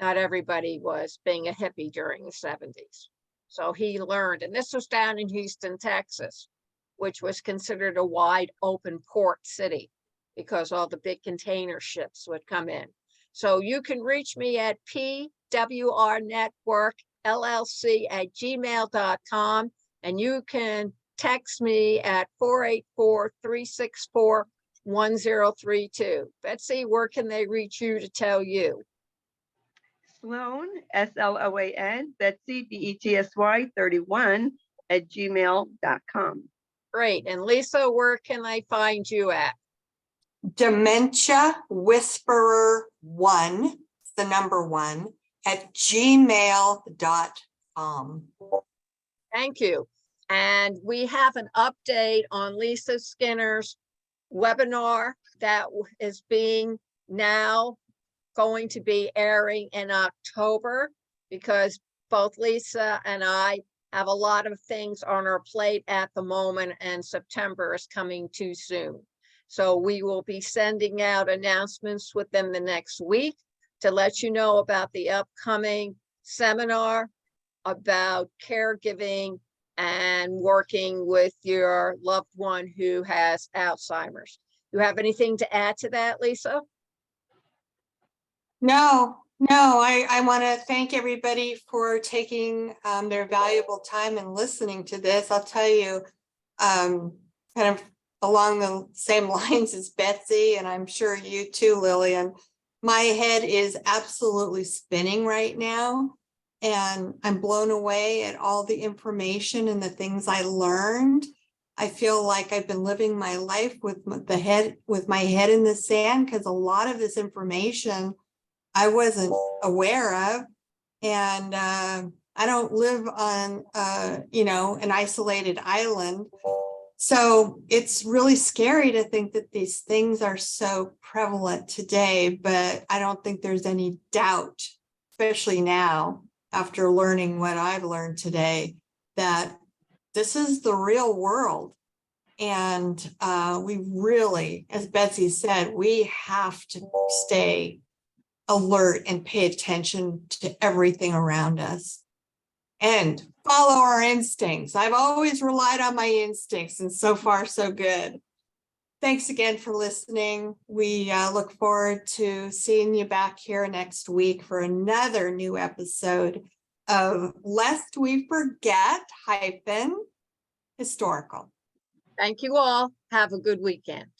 Not everybody was being a hippie during the 70s. So he learned, and this was down in Houston, Texas, which was considered a wide open port city because all the big container ships would come in. So you can reach me at pwrnetworkllc@gmail.com, and you can text me at 484-364-1032. Betsy, where can they reach you to tell you? Sloan, SLOAN, Betsy, BETSY 31@gmail.com. Great. And Lisa, where can I find you at? Dementia Whisperer 1, the number 1, @gmail.com. Thank you. And we have an update on Lisa Skinner's webinar that is being now going to be airing in October, because both Lisa and I have a lot of things on our plate at the moment, and September is coming too soon. So we will be sending out announcements within the next week to let you know about the upcoming seminar about caregiving and working with your loved one who has Alzheimer's. You have anything to add to that, Lisa? No, I want to thank everybody for taking their valuable time and listening to this. I'll tell you, kind of along the same lines as Betsy, and I'm sure you too, Lillian, my head is absolutely spinning right now, and I'm blown away at all the information and the things I learned. I feel like I've been living my life with my head in the sand, because a lot of this information I wasn't aware of. And I don't live on, an isolated island. So it's really scary to think that these things are so prevalent today, but I don't think there's any doubt, especially now, after learning what I've learned today, that this is the real world. And we really, as Betsy said, we have to stay alert and pay attention to everything around us and follow our instincts. I've always relied on my instincts, and so far, so good. Thanks again for listening. We look forward to seeing you back here next week for another new episode of Lest We Forget -Historical. Thank you all. Have a good weekend.